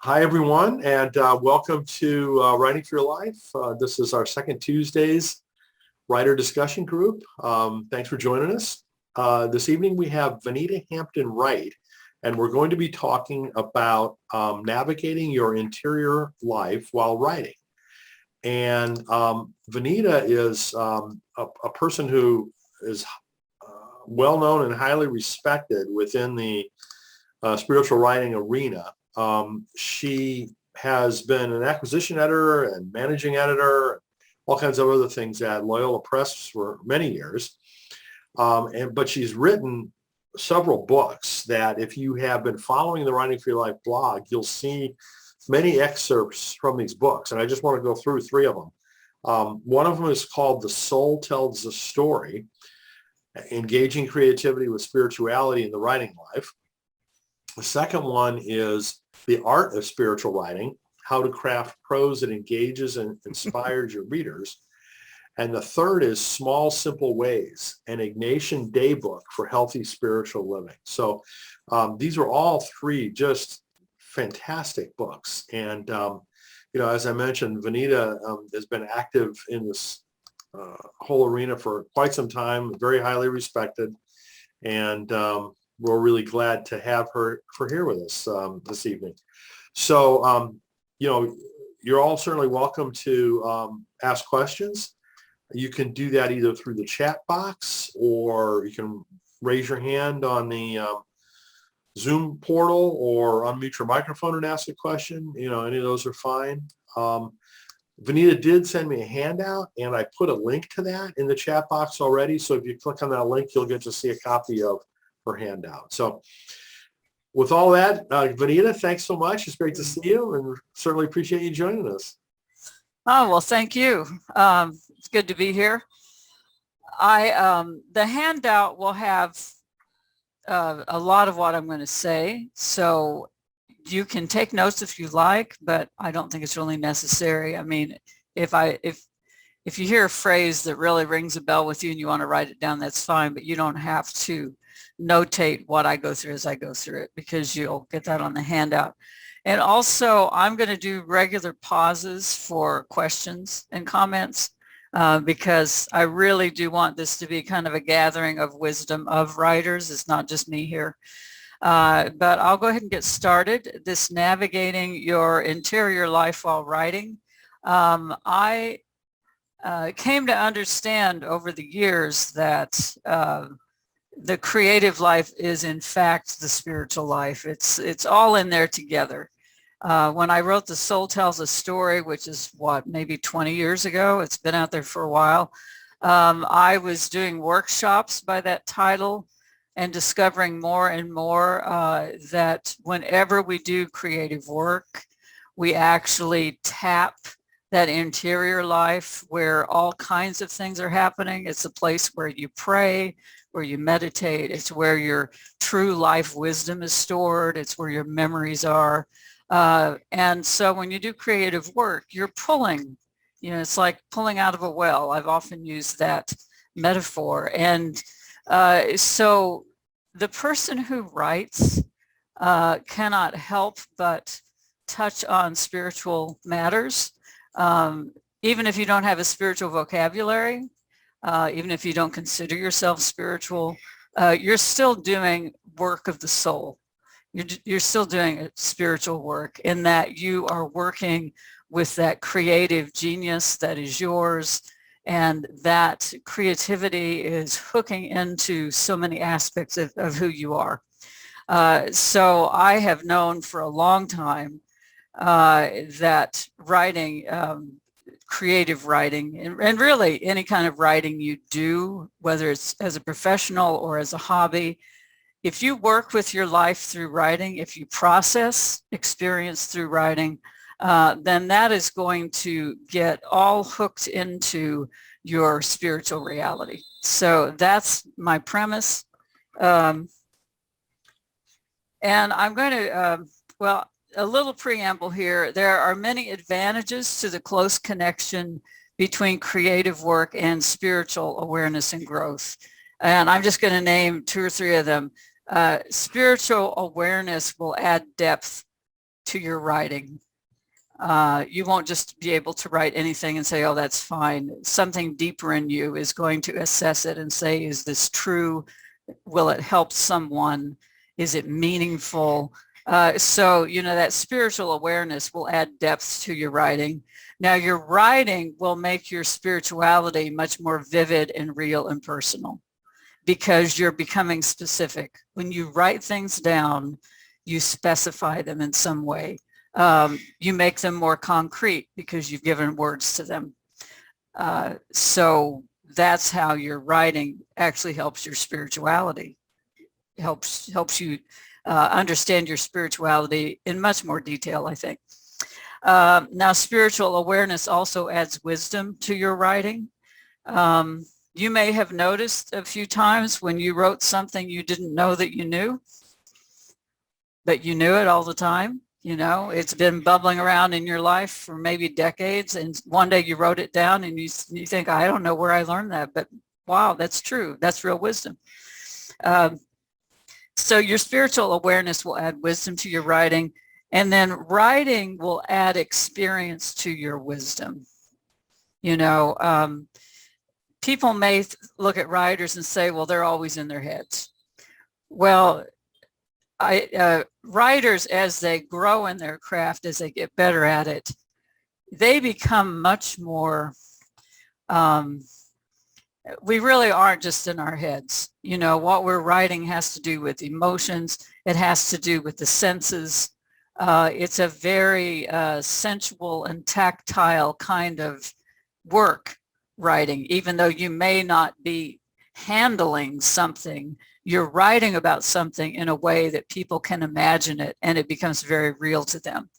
Hi, everyone, and welcome to Writing for Your Life. This is our second Tuesdays writer discussion group. Thanks for joining us. This evening we have Vinita Hampton Wright, and we're going to be talking about navigating your interior life while writing. And Vinita is a person who is well known and highly respected within the spiritual writing arena. She has been an acquisition editor and managing editor, all kinds of other things at Loyola Press for many years. But she's written several books that if you have been following the Writing for Your Life blog, you'll see many excerpts from these books. And I just want to go through three of them. One of them is called The Soul Tells the Story, Engaging Creativity with Spirituality in the Writing Life. The second one is The Art of Spiritual Writing, How to Craft Prose that Engages and Inspires Your Readers. And the third is Small, Simple Ways, an Ignatian Daybook for Healthy Spiritual Living. So these are all three just fantastic books. And, as I mentioned, Vinita has been active in this whole arena for quite some time, very highly respected. And we're really glad to have her here with us this evening. So, you're all certainly welcome to ask questions. You can do that either through the chat box, or you can raise your hand on the Zoom portal, or unmute your microphone and ask a question. Any of those are fine. Vinita did send me a handout, and I put a link to that in the chat box already. So if you click on that link, you'll get to see a copy of her handout. So with all that, Vinita, thanks so much. It's great to see you, and certainly appreciate you joining us. Oh, well, thank you. It's good to be here. The handout will have a lot of what I'm going to say, so you can take notes if you like, but I don't think it's really necessary. I mean, if you hear a phrase that really rings a bell with you and you want to write it down, that's fine, but you don't have to notate what I go through as I go through it, because you'll get that on the handout. And also, I'm going to do regular pauses for questions and comments because I really do want this to be kind of a gathering of wisdom of writers. It's not just me here. But I'll go ahead and get started. This navigating your interior life while writing. I came to understand over the years that the creative life is in fact the spiritual life. It's all in there together. When I wrote The Soul Tells a Story, which is maybe 20 years ago, it's been out there for a while, I was doing workshops by that title and discovering more and more that whenever we do creative work, we actually tap that interior life where all kinds of things are happening. It's a place where you pray, where you meditate. It's where your true life wisdom is stored. It's where your memories are. And so when you do creative work, you're pulling, it's like pulling out of a well. I've often used that metaphor. And so the person who writes cannot help but touch on spiritual matters. Even if you don't have a spiritual vocabulary, even if you don't consider yourself spiritual, you're still doing work of the soul. You're still doing spiritual work in that you are working with that creative genius that is yours, and that creativity is hooking into so many aspects of who you are. So I have known for a long time that writing, creative writing, and really any kind of writing you do, whether it's as a professional or as a hobby, if you work with your life through writing, if you process experience through writing, then that is going to get all hooked into your spiritual reality. So that's my premise. And I'm going to, a little preamble here. There are many advantages to the close connection between creative work and spiritual awareness and growth. And I'm just going to name two or three of them. Spiritual awareness will add depth to your writing. You won't just be able to write anything and say, oh, that's fine. Something deeper in you is going to assess it and say, is this true? Will it help someone? Is it meaningful? So, that spiritual awareness will add depth to your writing. Now, your writing will make your spirituality much more vivid and real and personal because you're becoming specific. When you write things down, you specify them in some way. You make them more concrete because you've given words to them. So that's how your writing actually helps your spirituality, helps you understand your spirituality in much more detail, I think. Now, spiritual awareness also adds wisdom to your writing. You may have noticed a few times when you wrote something you didn't know that you knew, but you knew it all the time. It's been bubbling around in your life for maybe decades, and one day you wrote it down and you think, I don't know where I learned that, but wow, that's true. That's real wisdom. So your spiritual awareness will add wisdom to your writing, and then writing will add experience to your wisdom. People may look at writers and say, well, they're always in their heads. Well, writers, as they grow in their craft, as they get better at it, they become much more, we really aren't just in our heads. What we're writing has to do with emotions. It has to do with the senses. It's a very sensual and tactile kind of work, writing. Even though you may not be handling something, you're writing about something in a way that people can imagine it, and it becomes very real to them.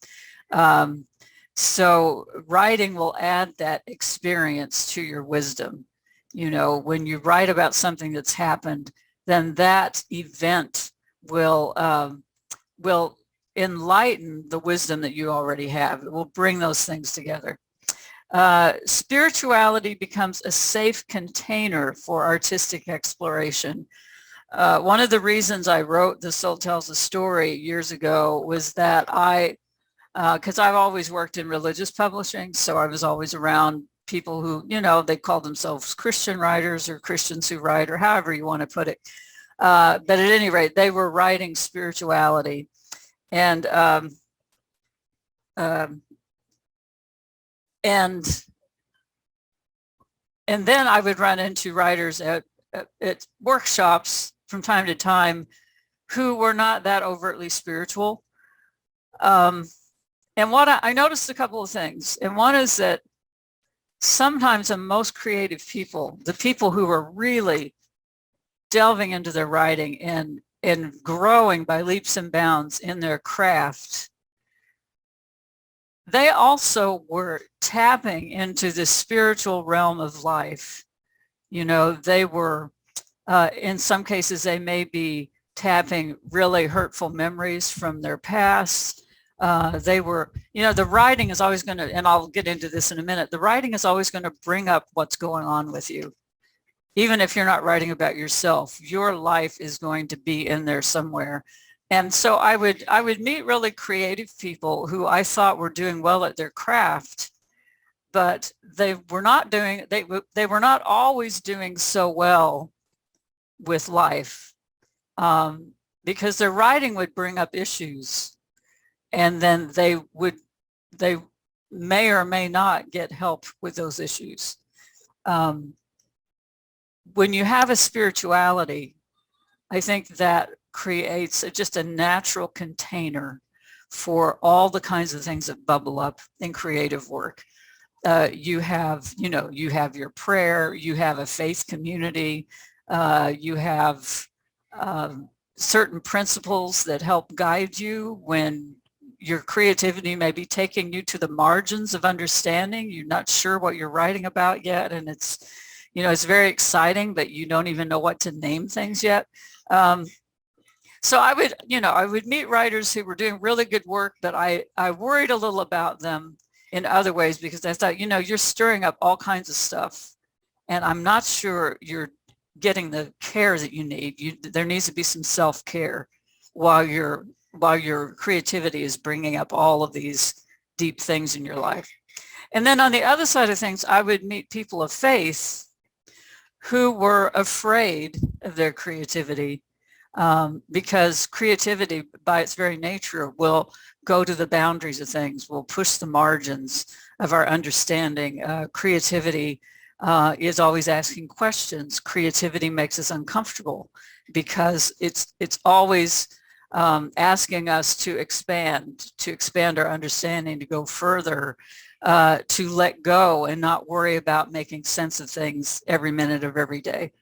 So writing will add that experience to your wisdom. When you write about something that's happened, then that event will enlighten the wisdom that you already have. It will bring those things together. Spirituality becomes a safe container for artistic exploration. One of the reasons I wrote The Soul Tells a Story years ago was that because I've always worked in religious publishing, so I was always around people who, they call themselves Christian writers or Christians who write, or however you want to put it. But at any rate, they were writing spirituality. And then I would run into writers at workshops from time to time who were not that overtly spiritual. And what I noticed a couple of things. And one is that sometimes the most creative people, the people who are really delving into their writing and growing by leaps and bounds in their craft, they also were tapping into the spiritual realm of life. They were, in some cases, they may be tapping really hurtful memories from their past. They were, the writing is always going to, and I'll get into this in a minute, the writing is always going to bring up what's going on with you. Even if you're not writing about yourself, your life is going to be in there somewhere. And so I would meet really creative people who I thought were doing well at their craft, but they were not always doing so well with life, because their writing would bring up issues, and then they may or may not get help with those issues. When you have a spirituality, I think that creates just a natural container for all the kinds of things that bubble up in creative work. You have your prayer, you have a faith community, you have certain principles that help guide you when your creativity may be taking you to the margins of understanding. You're not sure what you're writing about yet, and it's very exciting, but you don't even know what to name things yet. So I would meet writers who were doing really good work, but I worried a little about them in other ways, because I thought, you're stirring up all kinds of stuff, and I'm not sure you're getting the care that you need. There needs to be some self-care while you're while your creativity is bringing up all of these deep things in your life. And then on the other side of things, I would meet people of faith who were afraid of their creativity, because creativity by its very nature will go to the boundaries of things, will push the margins of our understanding. Creativity is always asking questions. Creativity makes us uncomfortable because it's always asking us to expand our understanding, to go further, to let go and not worry about making sense of things every minute of every day.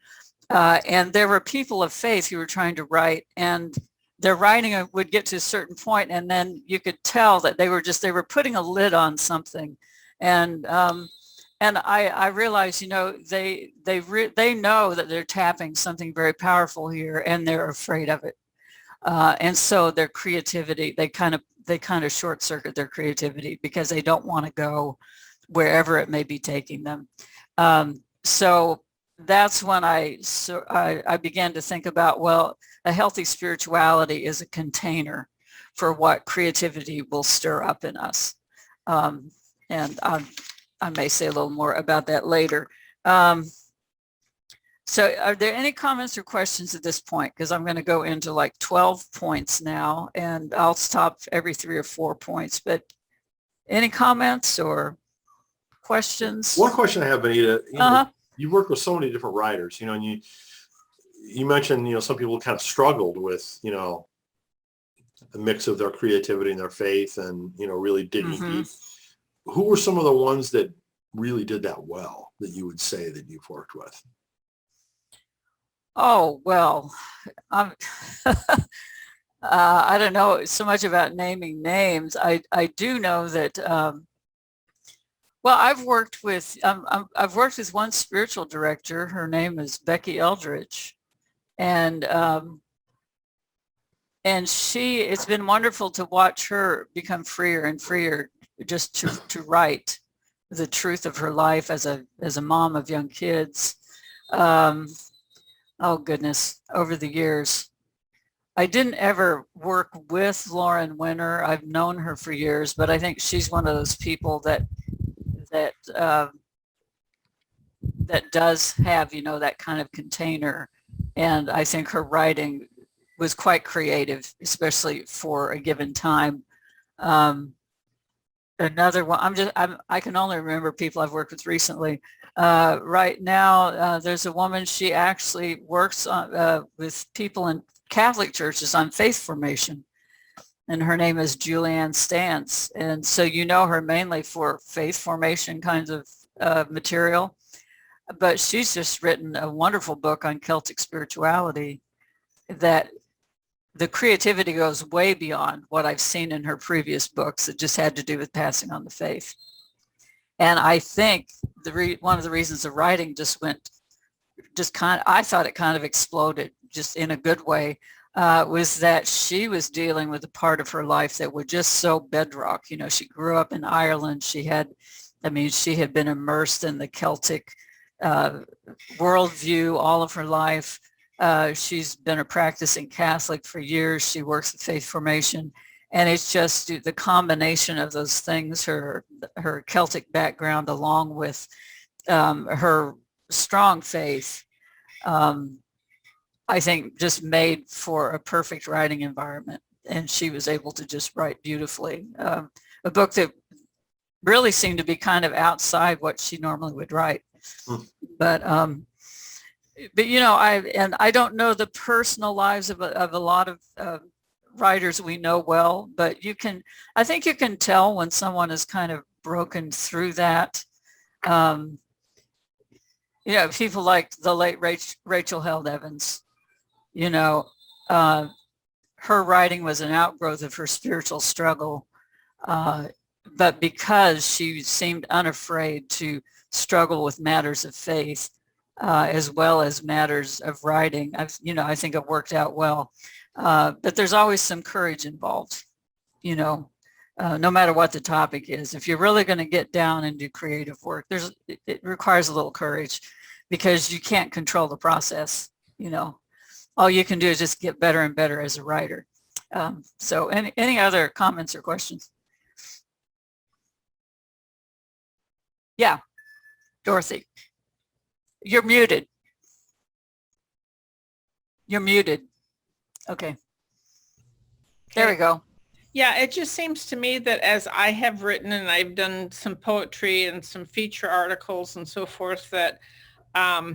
And there were people of faith who were trying to write, and their writing would get to a certain point, and then you could tell that they were putting a lid on something. And I realized, they know that they're tapping something very powerful here, and they're afraid of it. And so their creativity, they kind of short circuit their creativity because they don't want to go wherever it may be taking them. So that's when I began to think about, well, a healthy spirituality is a container for what creativity will stir up in us. And I may say a little more about that later. So are there any comments or questions at this point? Because I'm going to go into like 12 points now, and I'll stop every 3 or 4 points. But any comments or questions? One question I have, Vinita, you work with so many different writers, and you mentioned, some people kind of struggled with, the mix of their creativity and their faith and, really digging deep. Who were some of the ones that really did that well that you would say that you've worked with? Oh, well, I don't know so much about naming names. I do know that, well, I've worked with one spiritual director. Her name is Becky Eldridge. And it's been wonderful to watch her become freer and freer just to write the truth of her life as a mom of young kids. Oh goodness, over the years. I didn't ever work with Lauren Winner. I've known her for years, but I think she's one of those people that does have, that kind of container. And I think her writing was quite creative, especially for a given time. Another one, I can only remember people I've worked with recently. Right now, there's a woman, she actually works with people in Catholic churches on faith formation, and her name is Julianne Stantz. And so her mainly for faith formation kinds of material, but she's just written a wonderful book on Celtic spirituality that the creativity goes way beyond what I've seen in her previous books. It just had to do with passing on the faith. And I think one of the reasons the writing I thought it kind of exploded just in a good way, was that she was dealing with a part of her life that was just so bedrock. She grew up in Ireland. She had been immersed in the Celtic worldview all of her life. She's been a practicing Catholic for years. She works with faith formation. And it's just the combination of those things, her Celtic background, along with her strong faith, I think just made for a perfect writing environment. And she was able to just write beautifully. A book that really seemed to be kind of outside what she normally would write. But I don't know the personal lives of a lot of writers we know well, but I think you can tell when someone has kind of broken through that. People like the late Rachel Held Evans, her writing was an outgrowth of her spiritual struggle, but because she seemed unafraid to struggle with matters of faith, as well as matters of writing, I think it worked out well. But there's always some courage involved, no matter what the topic is. If you're really going to get down and do creative work, it requires a little courage, because you can't control the process. All you can do is just get better and better as a writer. So any other comments or questions? Yeah, Dorothy, you're muted. You're muted. Okay. There we go. Yeah, it just seems to me that as I have written and I've done some poetry and some feature articles and so forth, that I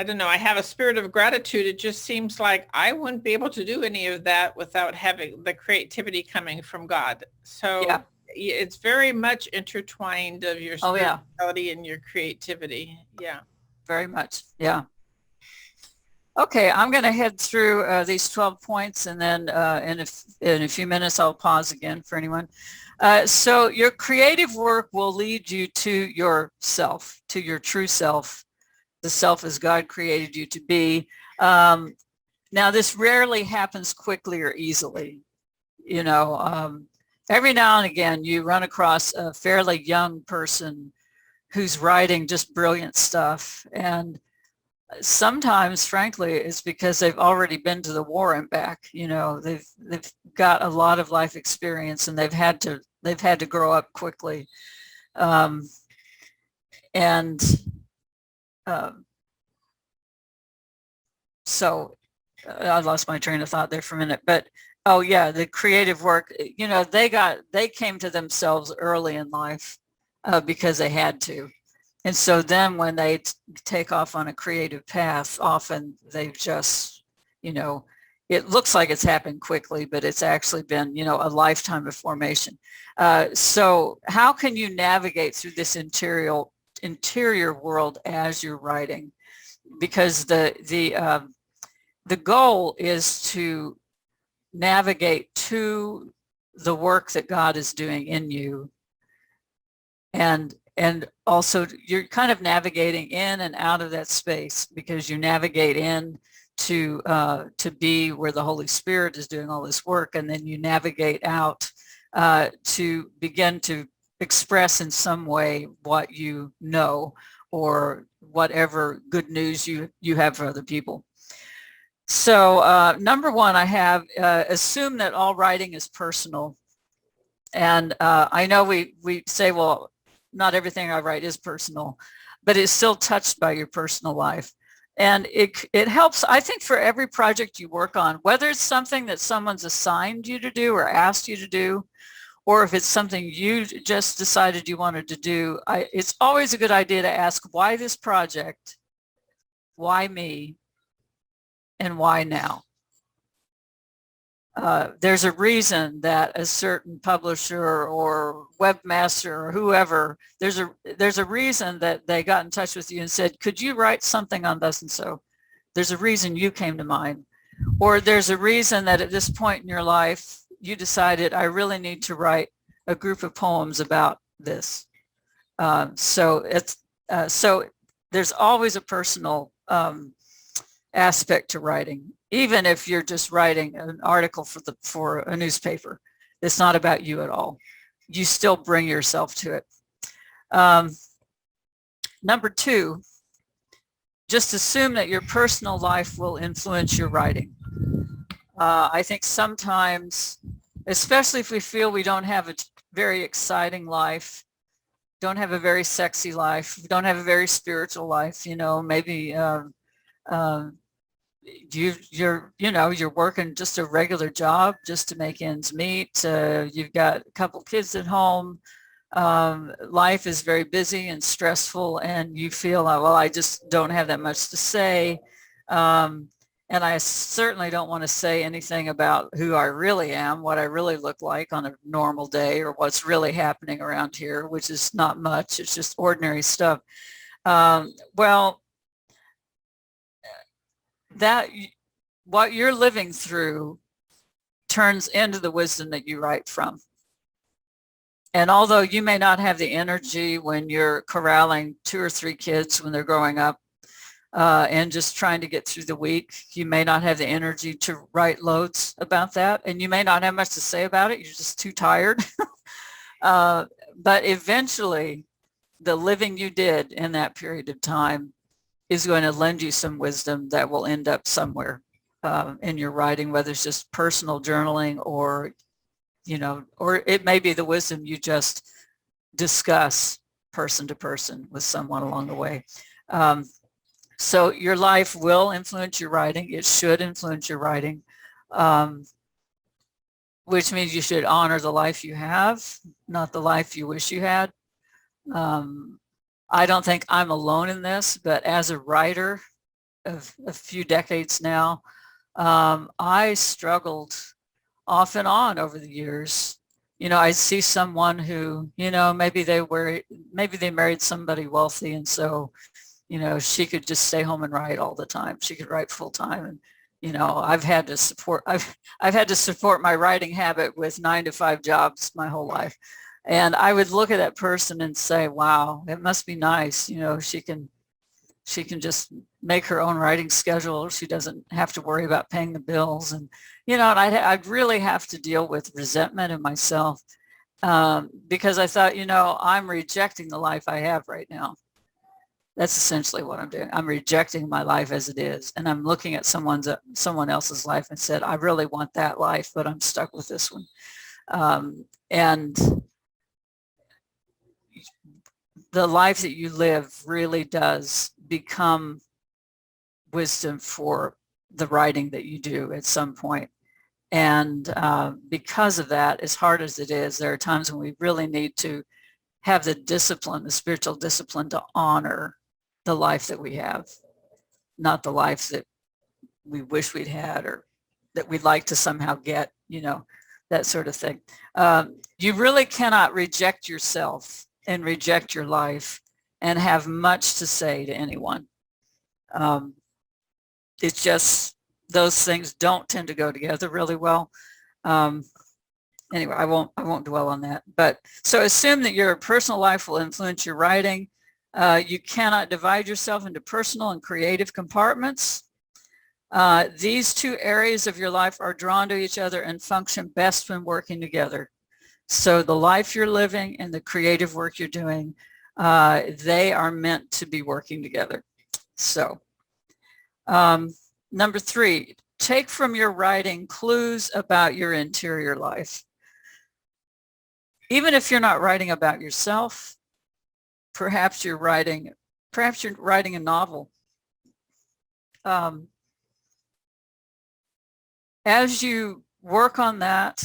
don't know, I have a spirit of gratitude. It just seems like I wouldn't be able to do any of that without having the creativity coming from God. So Yeah. It's very much intertwined of your Oh, yeah. spirituality and your creativity. Yeah. Very much. Yeah. Okay, I'm going to head through these 12 points, and then in a few minutes, I'll pause again for anyone. So your creative work will lead you to yourself, to your true self, the self as God created you to be. Now, this rarely happens quickly or easily. You know, every now and again, you run across a fairly young person who's writing just brilliant stuff, and sometimes, frankly, it's because they've already been to the war and back. You know, they've got a lot of life experience, and they've had to grow up quickly. So I lost my train of thought there for a minute, but oh yeah, the creative work, you know, they came to themselves early in life because they had to. And so then when they take off on a creative path, often they've just, you know, it looks like it's happened quickly, but it's actually been, you know, a lifetime of formation. So how can you navigate through this interior world as you're writing? Because the goal is to navigate to the work that God is doing in you, and also you're kind of navigating in and out of that space, because you navigate in to be where the Holy Spirit is doing all this work, and then you navigate out to begin to express in some way what you know, or whatever good news you have for other people. So number one, I have assume that all writing is personal. And I know we say, well, not everything I write is personal, but it's still touched by your personal life. And it helps, I think, for every project you work on, whether it's something that someone's assigned you to do or asked you to do, or if it's something you just decided you wanted to do, it's always a good idea to ask, why this project, why me, and why now? There's a reason that a certain publisher or webmaster or whoever, there's a reason that they got in touch with you and said, could you write something on thus and so? There's a reason you came to mind. Or there's a reason that at this point in your life, you decided, I really need to write a group of poems about this. So there's always a personal aspect to writing, even if you're just writing an article for a newspaper. It's not about you at all. You still bring yourself to it. Number two, just assume that your personal life will influence your writing. I think sometimes, especially if we feel we don't have a very exciting life, don't have a very sexy life, don't have a very spiritual life, you know, maybe you're working just a regular job just to make ends meet. You've got a couple kids at home. Life is very busy and stressful, and you feel like, well, I just don't have that much to say. And I certainly don't want to say anything about who I really am, what I really look like on a normal day, or what's really happening around here, which is not much. It's just ordinary stuff. Well, that what you're living through turns into the wisdom that you write from. And although you may not have the energy when you're corralling 2 or 3 kids when they're growing up and just trying to get through the week, you may not have the energy to write loads about that, and you may not have much to say about it. You're just too tired. But eventually, the living you did in that period of time is going to lend you some wisdom that will end up somewhere in your writing, whether it's just personal journaling or, or it may be the wisdom you just discuss person to person with someone along the way. So your life will influence your writing. It should influence your writing, which means you should honor the life you have, not the life you wish you had. I don't think I'm alone in this, but as a writer of a few decades now, I struggled off and on over the years. I see someone who, maybe they married somebody wealthy, and so, she could just stay home and write all the time. She could write full time. And, I've had to support my writing habit with 9-to-5 jobs my whole life. And I would look at that person and say, wow, it must be nice. She can just make her own writing schedule. She doesn't have to worry about paying the bills. And, and I'd really have to deal with resentment in myself because I thought, I'm rejecting the life I have right now. That's essentially what I'm doing. I'm rejecting my life as it is. And I'm looking at someone else's life and said, I really want that life, but I'm stuck with this one. And the life that you live really does become wisdom for the writing that you do at some point. And because of that, as hard as it is, there are times when we really need to have the discipline, the spiritual discipline, to honor the life that we have, not the life that we wish we'd had or that we'd like to somehow get, that sort of thing. You really cannot reject yourself and reject your life and have much to say to anyone. It's just those things don't tend to go together really well. Anyway, I won't dwell on that. But so assume that your personal life will influence your writing. You cannot divide yourself into personal and creative compartments. These two areas of your life are drawn to each other and function best when working together. So the life you're living and the creative work you're doing, they are meant to be working together. So number 3, take from your writing clues about your interior life. Even if you're not writing about yourself, perhaps you're writing a novel. As you work on that,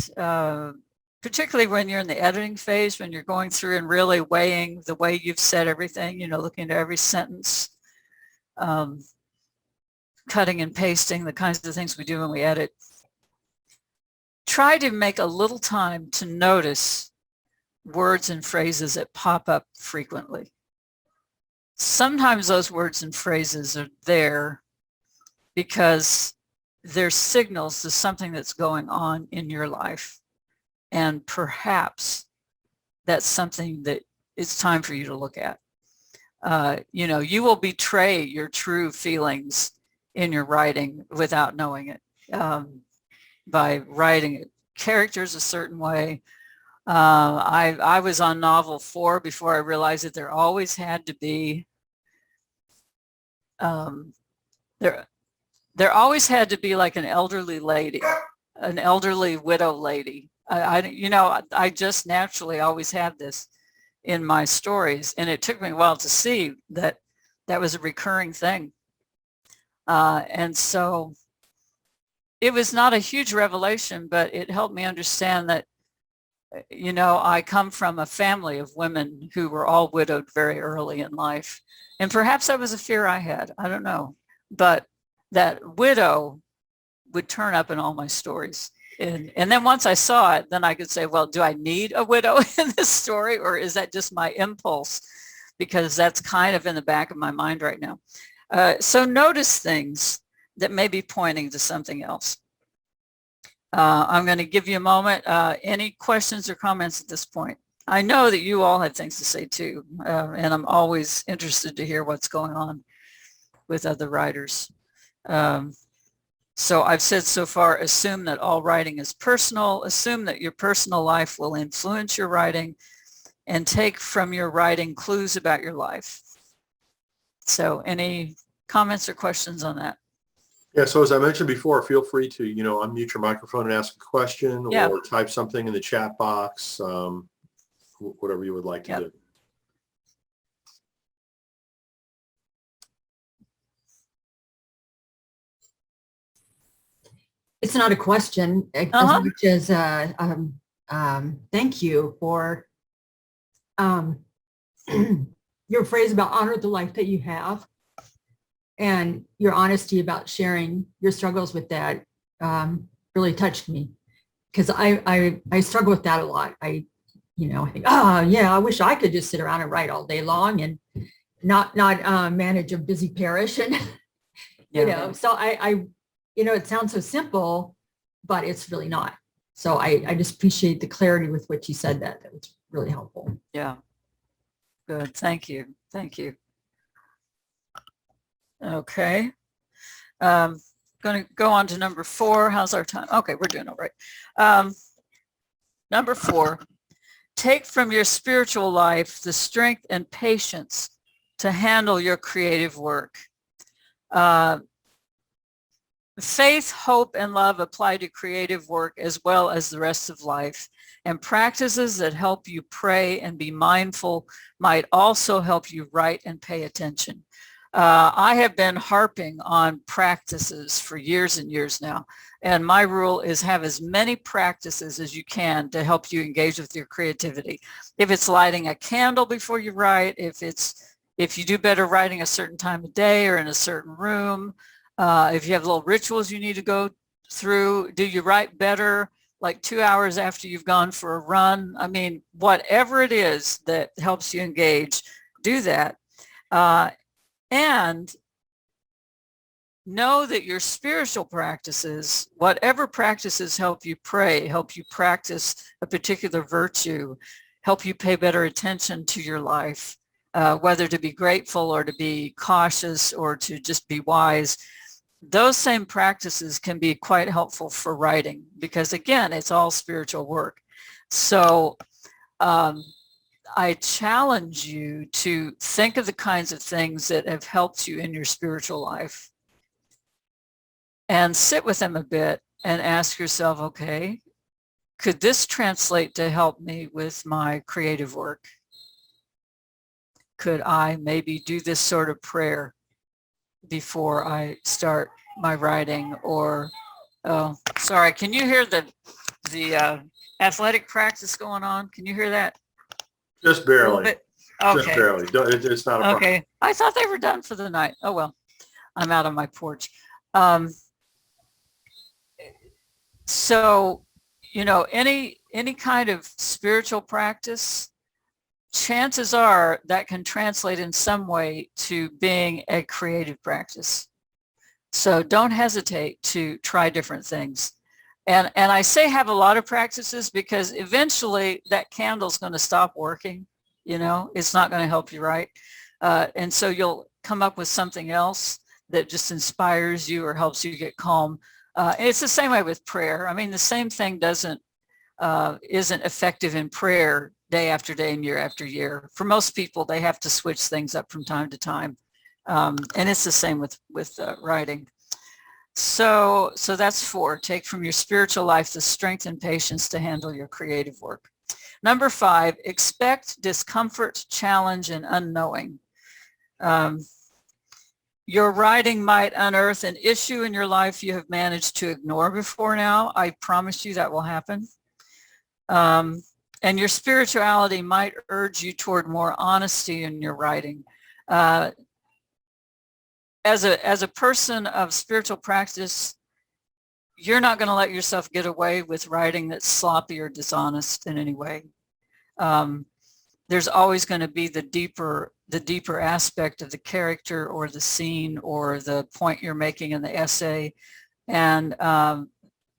particularly when you're in the editing phase, when you're going through and really weighing the way you've said everything, looking at every sentence, cutting and pasting, the kinds of things we do when we edit, try to make a little time to notice words and phrases that pop up frequently. Sometimes those words and phrases are there because they're signals to something that's going on in your life. And perhaps that's something that it's time for you to look at. You will betray your true feelings in your writing without knowing it, by writing characters a certain way. I was on novel 4 before I realized that there always had to be there always had to be like an elderly lady, an elderly widow lady. I just naturally always had this in my stories, and it took me a while to see that that was a recurring thing. And so it was not a huge revelation, but it helped me understand that, I come from a family of women who were all widowed very early in life. And perhaps that was a fear I had. I don't know. But that widow would turn up in all my stories. And then once I saw it, then I could say, well, do I need a widow in this story, or is that just my impulse? Because that's kind of in the back of my mind right now. So notice things that may be pointing to something else. I'm going to give you a moment. Any questions or comments at this point? I know that you all have things to say too, and I'm always interested to hear what's going on with other writers. So I've said so far, assume that all writing is personal, assume that your personal life will influence your writing, and take from your writing clues about your life. So any comments or questions on that? Yeah, so as I mentioned before, feel free to, unmute your microphone and ask a question Yeah. or type something in the chat box, whatever you would like to Yep. do. It's not a question as much as thank you for your phrase about honor the life that you have and your honesty about sharing your struggles with that really touched me because I struggle with that a lot. I think, I wish I could just sit around and write all day long and not manage a busy parish and so I it sounds so simple, but it's really not. So I just appreciate the clarity with which you said that. That was really helpful. Yeah. Good. Thank you. Thank you. Okay. Going to go on to number 4. How's our time? Okay, we're doing all right. Number 4, take from your spiritual life the strength and patience to handle your creative work. Faith, hope, and love apply to creative work as well as the rest of life, and practices that help you pray and be mindful might also help you write and pay attention. I have been harping on practices for years and years now, and my rule is have as many practices as you can to help you engage with your creativity. If it's lighting a candle before you write, if you do better writing a certain time of day or in a certain room, if you have little rituals you need to go through, do you write better like 2 hours after you've gone for a run? I mean, whatever it is that helps you engage, do that. And know that your spiritual practices, whatever practices help you pray, help you practice a particular virtue, help you pay better attention to your life, whether to be grateful or to be cautious or to just be wise. Those same practices can be quite helpful for writing because, again, it's all spiritual work. So I challenge you to think of the kinds of things that have helped you in your spiritual life and sit with them a bit and ask yourself, okay, could this translate to help me with my creative work? Could I maybe do this sort of prayer before I start my writing? Or, oh, sorry, can you hear the athletic practice going on? Can you hear that? Just barely. Okay. Just barely. It's not a problem. Okay. I thought they were done for the night. Oh, well, I'm out on my porch. So, any kind of spiritual practice, chances are that can translate in some way to being a creative practice. So don't hesitate to try different things. And I say have a lot of practices because eventually that candle's going to stop working. It's not going to help you write. And so you'll come up with something else that just inspires you or helps you get calm. It's the same way with prayer. I mean, the same thing isn't effective in prayer day after day and year after year. For most people, they have to switch things up from time to time. And it's the same with writing. So that's 4. Take from your spiritual life the strength and patience to handle your creative work. Number 5, expect discomfort, challenge, and unknowing. Your writing might unearth an issue in your life you have managed to ignore before now. I promise you that will happen. And your spirituality might urge you toward more honesty in your writing. As a person of spiritual practice, you're not going to let yourself get away with writing that's sloppy or dishonest in any way. There's always going to be the deeper aspect of the character or the scene or the point you're making in the essay, and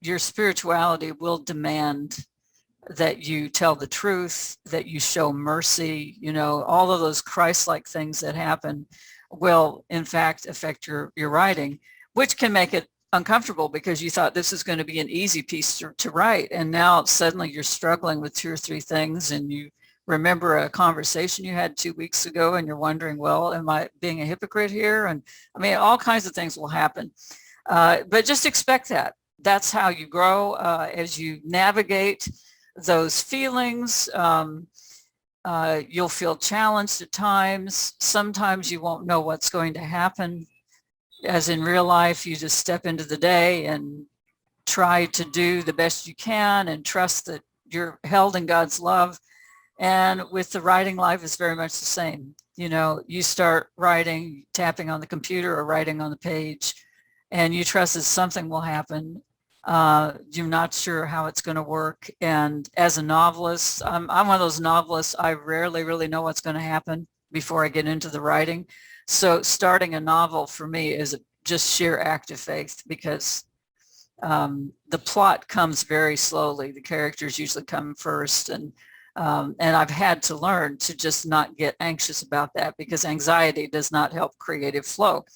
your spirituality will demand that you tell the truth, that you show mercy. All of those Christ-like things that happen will in fact affect your writing, which can make it uncomfortable because you thought this is going to be an easy piece to write, and now suddenly you're struggling with 2 or 3 things, and you remember a conversation you had 2 weeks ago and you're wondering, well, am I being a hypocrite here? And I mean, all kinds of things will happen. But just expect that. That's how you grow as you navigate those feelings. You'll feel challenged at times. Sometimes you won't know what's going to happen. As in real life, you just step into the day and try to do the best you can and trust that you're held in God's love. And with the writing life, it's very much the same. You know, you start writing, tapping on the computer or writing on the page, and you trust that something will happen. You're not sure how it's going to work. And as a novelist, I'm one of those novelists, I rarely really know what's going to happen before I get into the writing. So starting a novel for me is just sheer act of faith, because the plot comes very slowly. The characters usually come first. And I've had to learn to just not get anxious about that, because anxiety does not help creative flow.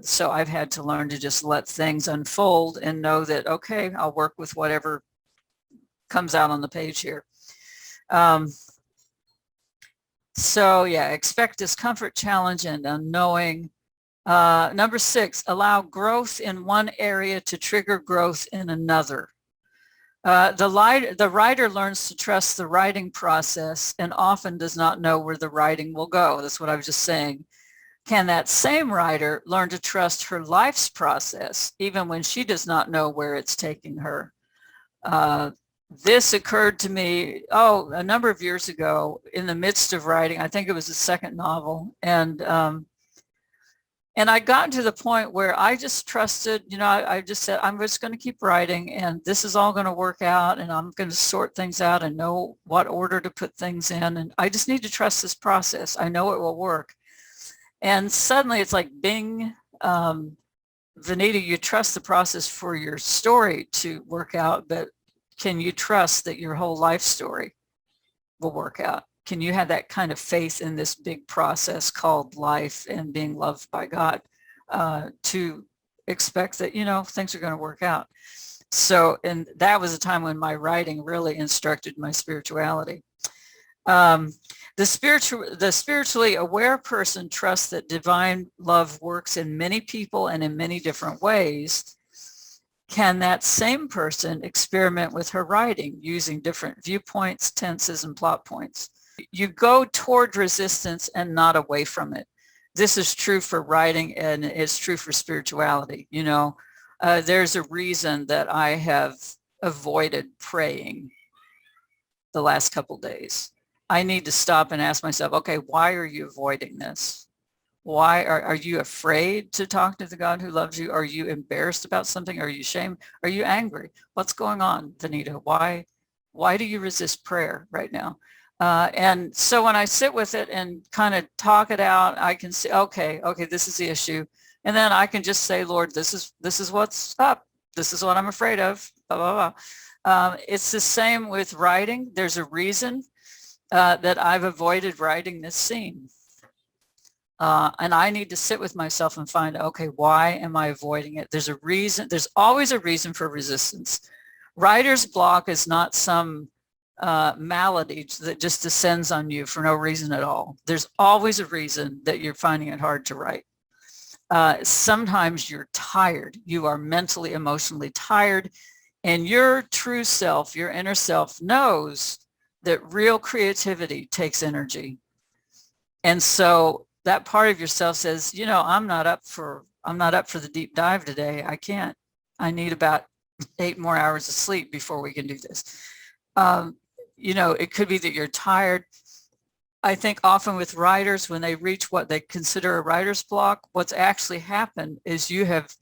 So I've had to learn to just let things unfold and know that, okay, I'll work with whatever comes out on the page here. So yeah, expect discomfort, challenge, and unknowing. Number 6, allow growth in one area to trigger growth in another. The writer learns to trust the writing process and often does not know where the writing will go. That's what I was just saying. Can that same writer learn to trust her life's process, even when she does not know where it's taking her? This occurred to me, a number of years ago in the midst of writing. I think it was the second novel. And I'd gotten to the point where I just trusted, I just said, I'm just going to keep writing, and this is all going to work out, and I'm going to sort things out and know what order to put things in. And I just need to trust this process. I know it will work. And suddenly it's like, bing, Vinita, you trust the process for your story to work out, but can you trust that your whole life story will work out? Can you have that kind of faith in this big process called life and being loved by God to expect that, things are going to work out? So, and that was a time when my writing really instructed my spirituality. The spiritually aware person trusts that divine love works in many people and in many different ways. Can that same person experiment with her writing using different viewpoints, tenses, and plot points? You go toward resistance and not away from it. This is true for writing, and it's true for spirituality. There's a reason that I have avoided praying the last couple days. I need to stop and ask myself, okay, why are you avoiding this? Why are you afraid to talk to the God who loves you? Are you embarrassed about something? Are you ashamed? Are you angry? What's going on, Vinita? Why do you resist prayer right now? And so when I sit with it and kind of talk it out, I can say, okay, this is the issue. And then I can just say, Lord, this is what's up. This is what I'm afraid of, blah, blah, blah. It's the same with writing. There's a reason that I've avoided writing this scene. And I need to sit with myself and find, okay, why am I avoiding it? There's a reason. There's always a reason for resistance. Writer's block is not some malady that just descends on you for no reason at all. There's always a reason that you're finding it hard to write. Sometimes you're tired. You are mentally, emotionally tired, and your true self, your inner self, knows that real creativity takes energy. And so that part of yourself says, I'm not up for the deep dive today. I can't. I need about 8 more hours of sleep before we can do this. It could be that you're tired. I think often with writers, when they reach what they consider a writer's block, what's actually happened is you have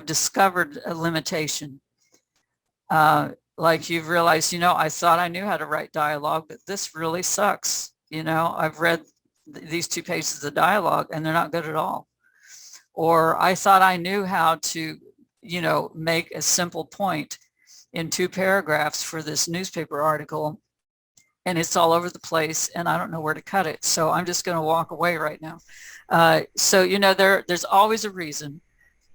discovered a limitation. Like you've realized, I thought I knew how to write dialogue, but this really sucks. I've read these 2 pages of dialogue and they're not good at all. Or I thought I knew how to, make a simple point in 2 paragraphs for this newspaper article, and it's all over the place and I don't know where to cut it. So I'm just going to walk away right now. There's always a reason.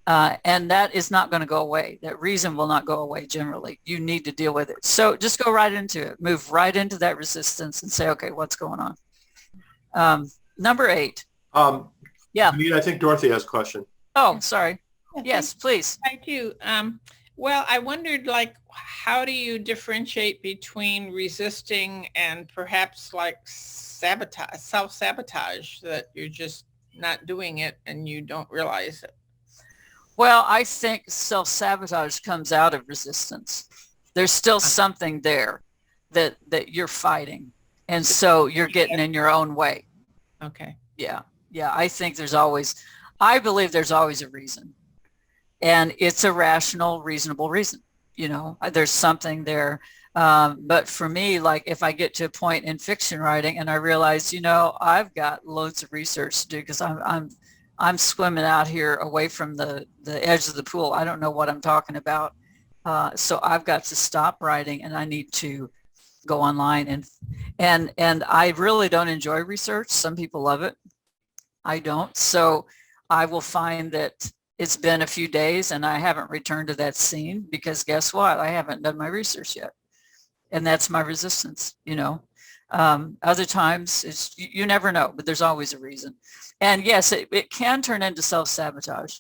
And that is not going to go away. That reason will not go away generally. You need to deal with it. So just go right into it. Move right into that resistance and say, okay, what's going on? Number 8. Yeah. I think Dorothy has a question. Oh, sorry. Yeah, Yes, please. I do. Well, I wondered, like, how do you differentiate between resisting and perhaps like sabotage, self-sabotage, that you're just not doing it and you don't realize it? Well, I think self-sabotage comes out of resistance. There's still something there that you're fighting. And so you're getting in your own way. Okay. Yeah. Yeah. I believe there's always a reason. And it's a rational, reasonable reason. There's something there. But for me, like if I get to a point in fiction writing and I realize, I've got loads of research to do because I'm swimming out here away from the edge of the pool. I don't know what I'm talking about. So I've got to stop writing and I need to go online and I really don't enjoy research. Some people love it. I don't. So I will find that it's been a few days and I haven't returned to that scene because guess what? I haven't done my research yet. And that's my resistance, Other times it's, you never know, but there's always a reason. And yes, it can turn into self-sabotage,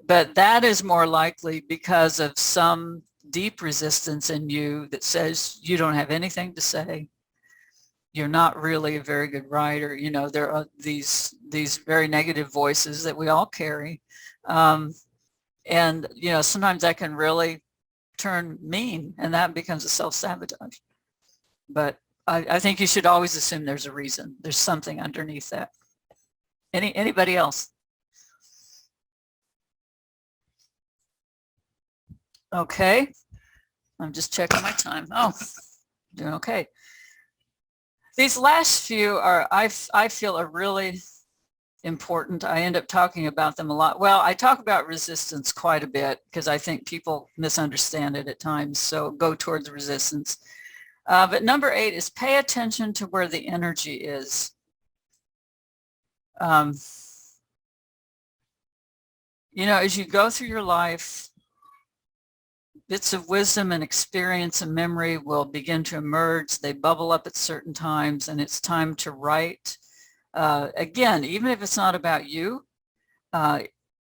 but that is more likely because of some deep resistance in you that says you don't have anything to say. You're not really a very good writer. There are these very negative voices that we all carry. And, sometimes that can really turn mean and that becomes a self-sabotage. But I think you should always assume there's a reason. There's something underneath that. Anybody else? Okay. I'm just checking my time. Oh, doing okay. These last few are, I feel are really important. I end up talking about them a lot. Well, I talk about resistance quite a bit because I think people misunderstand it at times. So go towards resistance. But number 8 is pay attention to where the energy is. As you go through your life, bits of wisdom and experience and memory will begin to emerge. They bubble up at certain times and it's time to write. Again, even if it's not about you,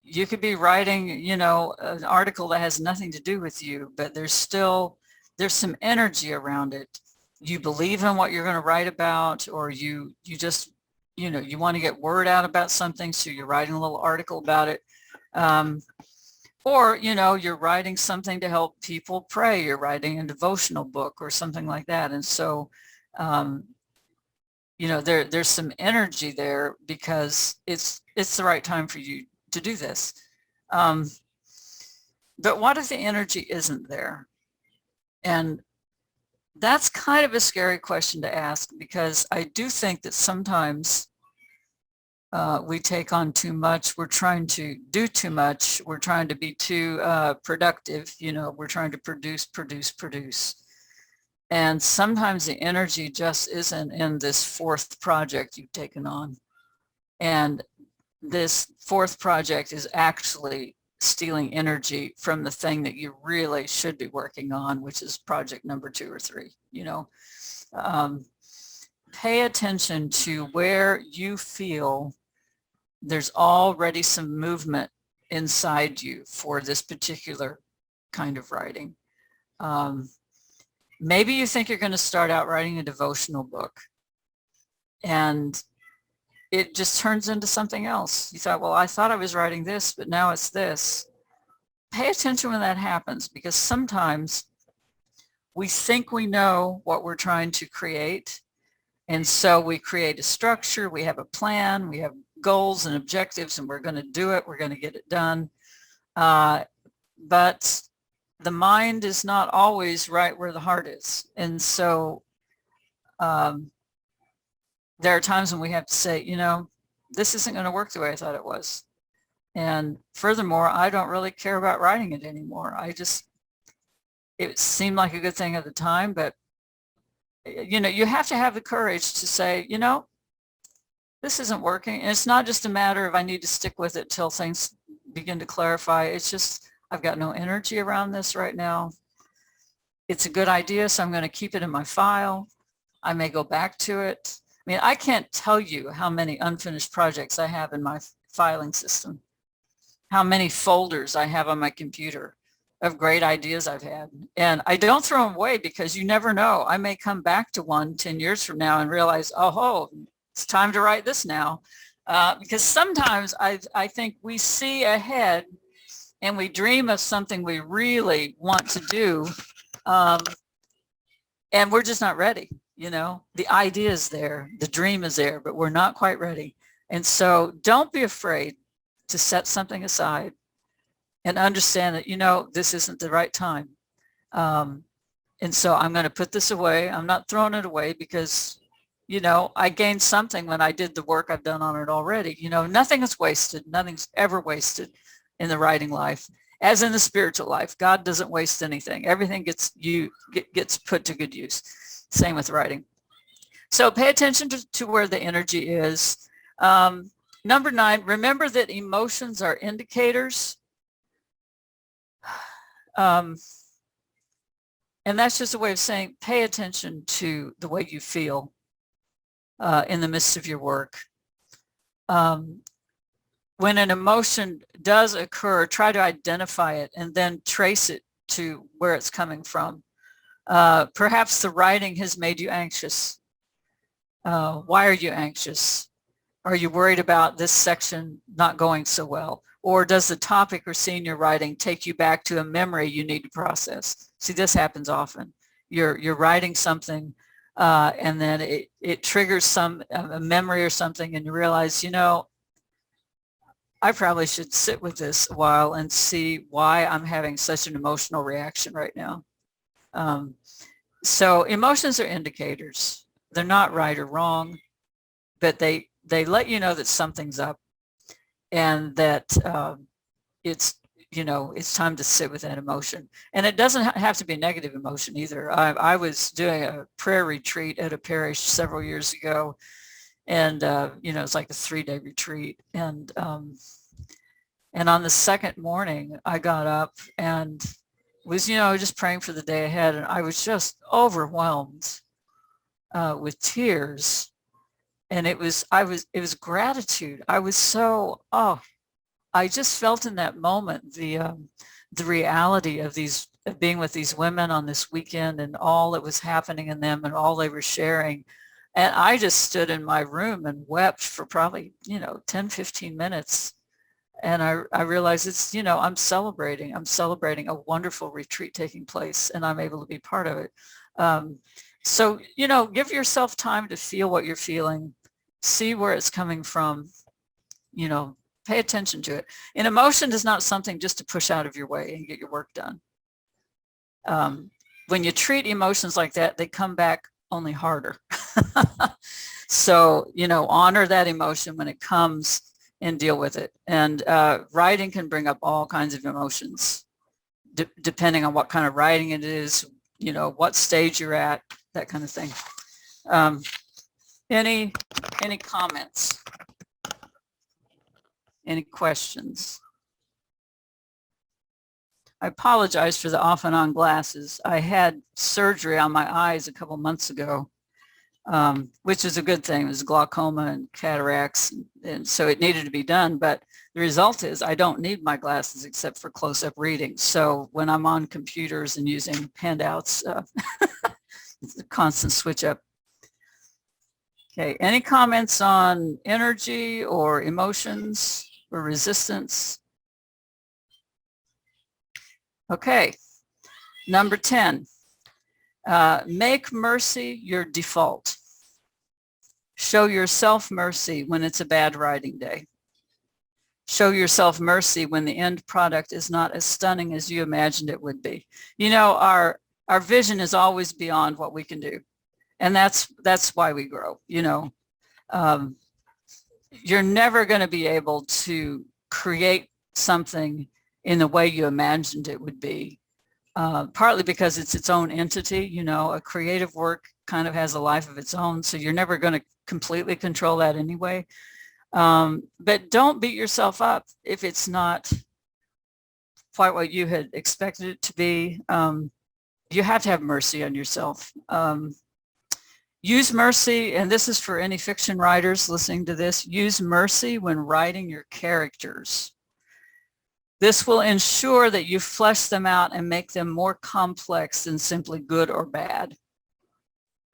you could be writing, an article that has nothing to do with you, but there's some energy around it. You believe in what you're going to write about, or you just, you want to get word out about something. So you're writing a little article about it. Or, you're writing something to help people pray. You're writing a devotional book or something like that. And so, there's some energy there because it's the right time for you to do this. But what if the energy isn't there? And that's kind of a scary question to ask because I do think that sometimes we take on too much. We're trying to do too much. We're trying to be too productive. We're trying to produce. And sometimes the energy just isn't in this 4th project you've taken on. And this 4th project is actually stealing energy from the thing that you really should be working on, which is project number 2 or 3, Pay attention to where you feel there's already some movement inside you for this particular kind of writing. Maybe you think you're going to start out writing a devotional book and it just turns into something else. You thought, well, I thought I was writing this, but now it's this. Pay attention when that happens because sometimes we think we know what we're trying to create. And so we create a structure, we have a plan, we have goals and objectives, and we're going to do it. We're going to get it done. But the mind is not always right where the heart is. And so there are times when we have to say, this isn't going to work the way I thought it was. And furthermore, I don't really care about writing it anymore. It seemed like a good thing at the time, but you have to have the courage to say, this isn't working. And it's not just a matter of I need to stick with it till things begin to clarify. It's just, I've got no energy around this right now. It's a good idea, so I'm going to keep it in my file. I may go back to it. I mean, I can't tell you how many unfinished projects I have in my filing system. how many folders I have on my computer of great ideas I've had. And I don't throw them away because you never know. I may come back to one 10 years from now and realize, oh, it's time to write this now. Because sometimes I think we see ahead and we dream of something we really want to do. And we're just not ready. The idea is there, the dream is there, but we're not quite ready. And so don't be afraid to set something aside and understand that, this isn't the right time. And so I'm going to put this away. I'm not throwing it away because, I gained something when I did the work I've done on it already. Nothing is wasted. Nothing's ever wasted in the writing life. As in the spiritual life, God doesn't waste anything. Everything gets put to good use. Same with writing. So pay attention to where the energy is. Number 9, remember that emotions are indicators. And that's just a way of saying, pay attention to the way you feel in the midst of your work. When an emotion does occur, try to identify it and then trace it to where it's coming from. Perhaps the writing has made you anxious. Why are you anxious? Are you worried about this section not going so well? Or does the topic or scene you're writing take you back to a memory you need to process? See, this happens often. You're writing something and then it triggers a memory or something, and you realize, I probably should sit with this a while and see why I'm having such an emotional reaction right now. So emotions are indicators. They're not right or wrong, but they let you know that something's up and that it's time to sit with that emotion. And it doesn't have to be a negative emotion either. I was doing a prayer retreat at a parish several years ago, and it's like a 3-day retreat. And on the second morning, I got up and was, just praying for the day ahead, and I was just overwhelmed with tears. And it was gratitude. I was so, I just felt in that moment the reality of being with these women on this weekend and all that was happening in them and all they were sharing. And I just stood in my room and wept for probably, 10, 15 minutes. And I realized it's, I'm celebrating a wonderful retreat taking place, and I'm able to be part of it. So, give yourself time to feel what you're feeling, see where it's coming from, pay attention to it. An emotion is not something just to push out of your way and get your work done. When you treat emotions like that, they come back only harder. So, honor that emotion when it comes and deal with it. And writing can bring up all kinds of emotions, depending on what kind of writing it is, what stage you're at, that kind of thing. Any comments? Any questions? I apologize for the off and on glasses. I had surgery on my eyes a couple months ago, which is a good thing. It was glaucoma and cataracts, and so it needed to be done. But the result is I don't need my glasses except for close-up reading. So when I'm on computers and using handouts, it's a constant switch up. Okay, any comments on energy or emotions or resistance? Okay, number 10, make mercy your default. Show yourself mercy when it's a bad writing day. Show yourself mercy when the end product is not as stunning as you imagined it would be. Our vision is always beyond what we can do. And that's why we grow. You're never going to be able to create something in the way you imagined it would be, partly because it's its own entity. A creative work kind of has a life of its own, so you're never going to completely control that anyway. But don't beat yourself up if it's not quite what you had expected it to be. You have to have mercy on yourself. Use mercy, and this is for any fiction writers listening to this, use mercy when writing your characters. This will ensure that you flesh them out and make them more complex than simply good or bad.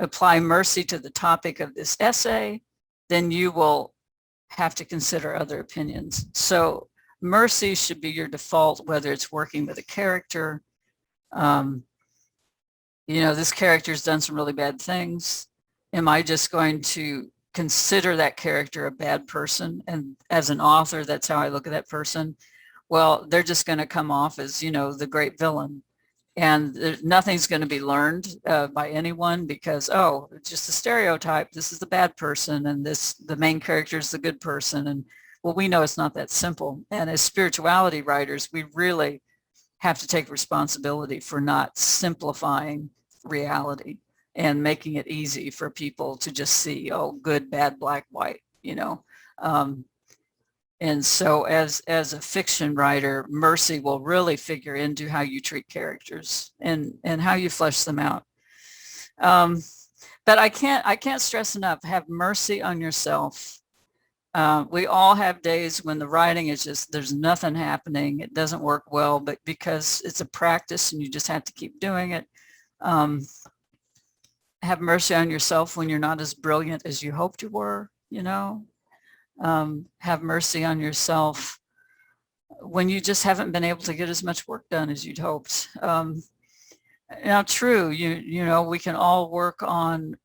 Apply mercy to the topic of this essay, then you will have to consider other opinions. So mercy should be your default, whether it's working with a character. This character's done some really bad things. Am I just going to consider that character a bad person? And as an author, that's how I look at that person. Well, they're just going to come off as, the great villain. And nothing's going to be learned by anyone because, it's just a stereotype. This is the bad person and the main character is the good person. And well, we know it's not that simple. And as spirituality writers, we really have to take responsibility for not simplifying reality and making it easy for people to just see, good, bad, black, white, and so as a fiction writer, mercy will really figure into how you treat characters and how you flesh them out. But I can't stress enough, have mercy on yourself. We all have days when the writing is just, there's nothing happening. It doesn't work well, but because it's a practice and you just have to keep doing it. Have mercy on yourself when you're not as brilliant as you hoped you were, have mercy on yourself when you just haven't been able to get as much work done as you'd hoped. Now, true, we can all work on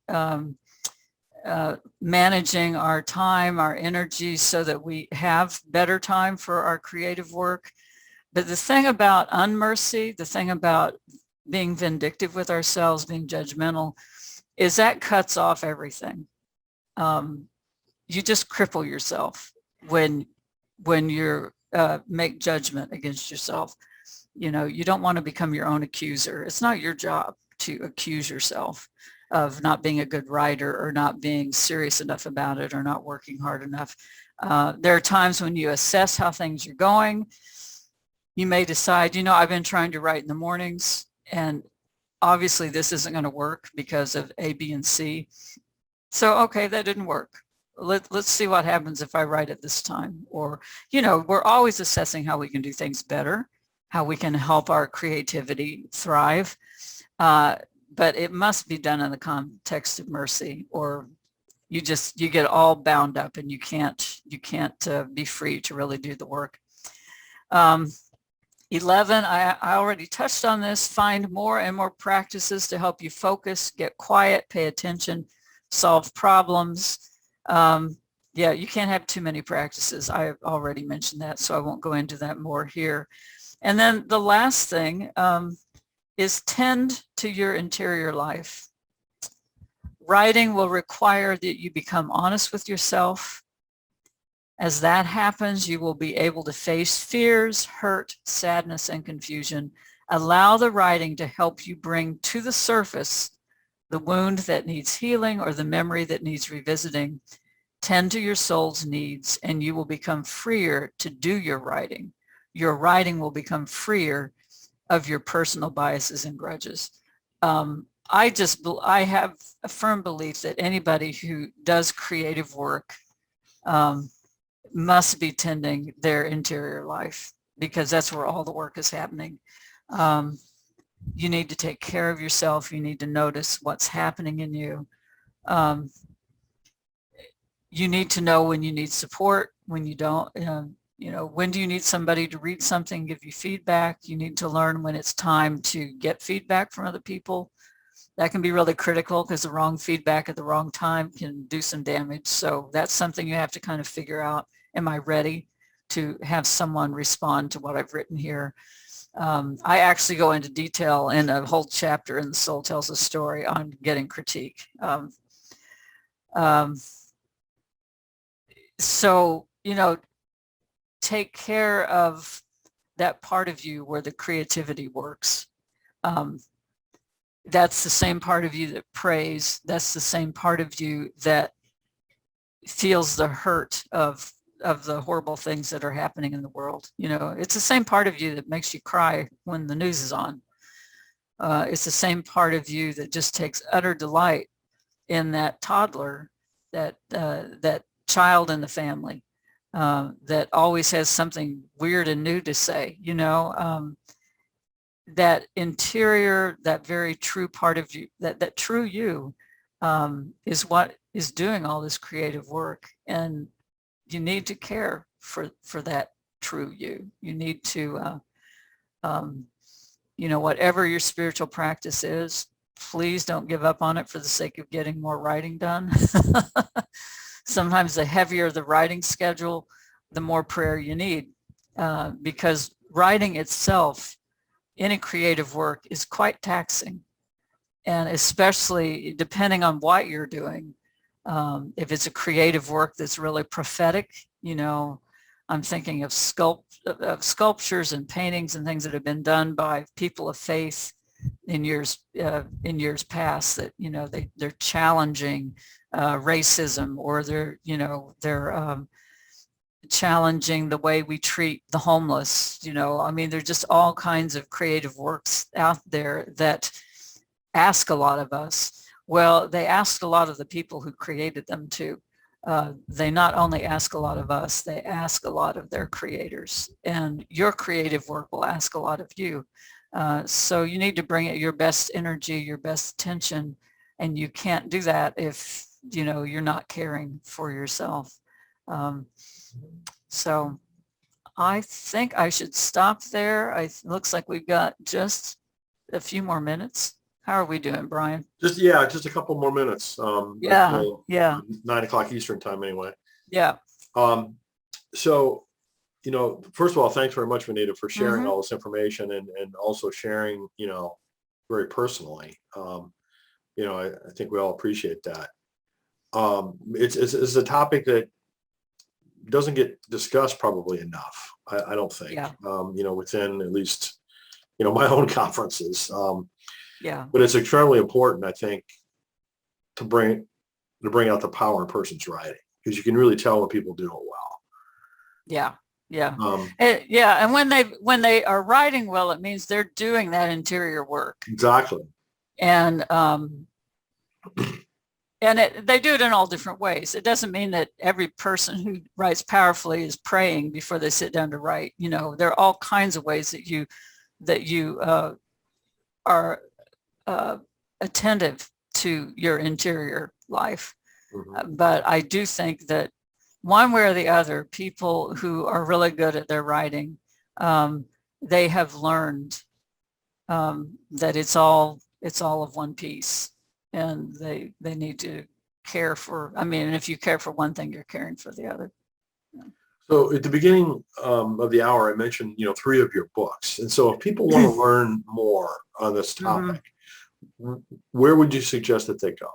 managing our time, our energy, so that we have better time for our creative work. But the thing about unmercy, the thing about being vindictive with ourselves, being judgmental, is that cuts off everything. You just cripple yourself when you make judgment against yourself. You don't want to become your own accuser. It's not your job to accuse yourself of not being a good writer or not being serious enough about it or not working hard enough. There are times when you assess how things are going. You may decide, I've been trying to write in the mornings and obviously this isn't going to work because of A, B, and C. So, okay, that didn't work. Let's see what happens if I write it this time. Or, we're always assessing how we can do things better, how we can help our creativity thrive. But it must be done in the context of mercy, or you get all bound up and you can't be free to really do the work. 11, I already touched on this. Find more and more practices to help you focus, get quiet, pay attention, solve problems. You can't have too many practices. I already mentioned that, so I won't go into that more here. And then the last thing is tend to your interior life. Writing will require that you become honest with yourself. As that happens, you will be able to face fears, hurt, sadness, and confusion. Allow the writing to help you bring to the surface the wound that needs healing or the memory that needs revisiting. Tend to your soul's needs and you will become freer to do your writing. Your writing will become freer of your personal biases and grudges. I have a firm belief that anybody who does creative work must be tending their interior life because that's where all the work is happening. You need to take care of yourself. You need to notice what's happening in you. You need to know when you need support, when you don't. When do you need somebody to read something, give you feedback? You need to learn when it's time to get feedback from other people. That can be really critical because the wrong feedback at the wrong time can do some damage. So that's something you have to kind of figure out. Am I ready to have someone respond to what I've written here? I actually go into detail in a whole chapter in The Soul Tells a Story on getting critique. So, take care of that part of you where the creativity works. That's the same part of you that prays. That's the same part of you that feels the hurt of the horrible things that are happening in the world. It's the same part of you that makes you cry when the news is on. It's the same part of you that just takes utter delight in that toddler, that child in the family. that always has something weird and new to say, that interior, that very true part of you, that true you, is what is doing all this creative work. And you need to care for that true you. You need to, whatever your spiritual practice is, please don't give up on it for the sake of getting more writing done. Sometimes the heavier the writing schedule, the more prayer you need, because writing itself, any creative work, is quite taxing. And especially depending on what you're doing, if it's a creative work that's really prophetic, I'm thinking of sculptures and paintings and things that have been done by people of faith in years past, that they're challenging racism, or they're challenging the way we treat the homeless. There's just all kinds of creative works out there that ask a lot of us. Well, they ask a lot of the people who created them too. They not only ask a lot of us, they ask a lot of their creators, and your creative work will ask a lot of you. So you need to bring it your best energy, your best attention, and you can't do that if you're not caring for yourself. So I think I should stop there. It looks like we've got just a few more minutes. How are we doing, Brian? Just a couple more minutes. Yeah. 9:00 Eastern time anyway. Yeah. So, first of all, thanks very much, Vinita, for sharing all this information and also sharing, very personally. I think we all appreciate that. It's a topic that doesn't get discussed probably enough. I don't think, Yeah. Within at least, my own conferences. Yeah. But it's extremely important, I think, to bring out the power in a person's writing, because you can really tell when people do it well. Yeah. Yeah. And when they are writing well, it means they're doing that interior work. Exactly. And they do it in all different ways. It doesn't mean that every person who writes powerfully is praying before they sit down to write. There are all kinds of ways that you are attentive to your interior life. But I do think that one way or the other, people who are really good at their writing, they have learned that it's all of one piece, and they need to care for, if you care for one thing, you're caring for the other. So at the beginning of the hour, I mentioned, 3 of your books. And so if people want to learn more on this topic, where would you suggest that they go?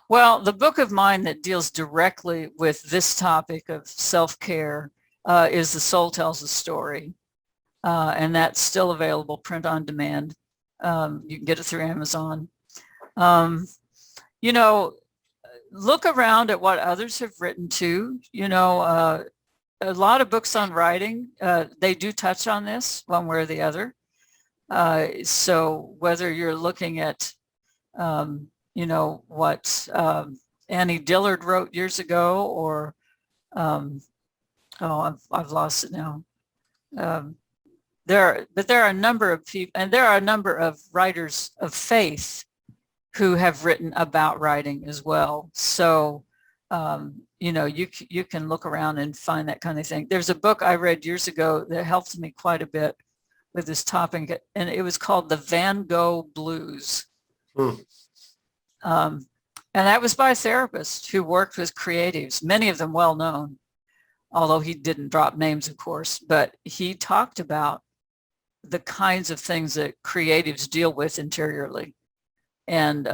Well, the book of mine that deals directly with this topic of self-care is The Soul Tells a Story. And that's still available, print on demand. You can get it through Amazon. Look around at what others have written too. A lot of books on writing, they do touch on this one way or the other. So whether you're looking at, what Annie Dillard wrote years ago, or, I've lost it now. There are a number of people, and there are a number of writers of faith who have written about writing as well. So, you can look around and find that kind of thing. There's a book I read years ago that helped me quite a bit with this topic, and it was called The Van Gogh Blues. And that was by a therapist who worked with creatives, many of them well known, although he didn't drop names, of course, but he talked about the kinds of things that creatives deal with interiorly. And,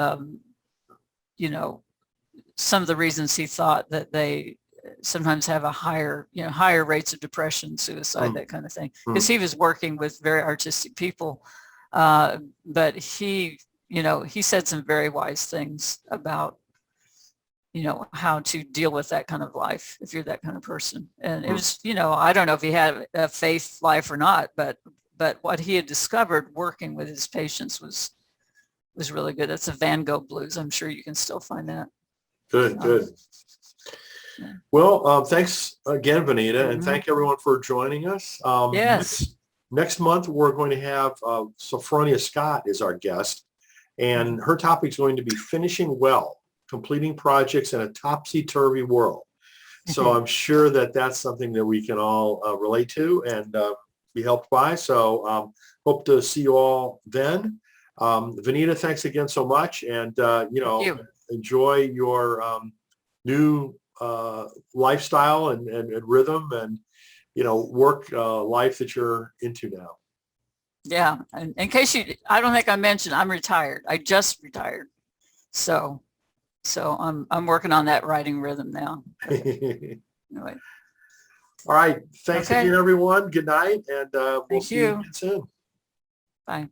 some of the reasons he thought that they sometimes have a higher rates of depression, suicide, that kind of thing, because he was working with very artistic people. But he said some very wise things about, how to deal with that kind of life if you're that kind of person. And it was, I don't know if he had a faith life or not, but what he had discovered working with his patients was really good. That's a Van Gogh Blues. I'm sure you can still find that. Good. Well, thanks again, Vinita, and Mhm. thank everyone for joining us. Yes. Next month, we're going to have Sophronia Scott is our guest, and her topic is going to be finishing well, completing projects in a topsy-turvy world. So I'm sure that that's something that we can all relate to and be helped by. So hope to see you all then. Vinita, thanks again so much, and enjoy your new lifestyle and rhythm and work life that you're into now. Yeah. And in case I don't think I mentioned, I'm retired. I just retired. So I'm working on that writing rhythm now. Anyway. All right. Thanks Okay. again, everyone. Good night. And we'll Thank see you you. again soon. Bye.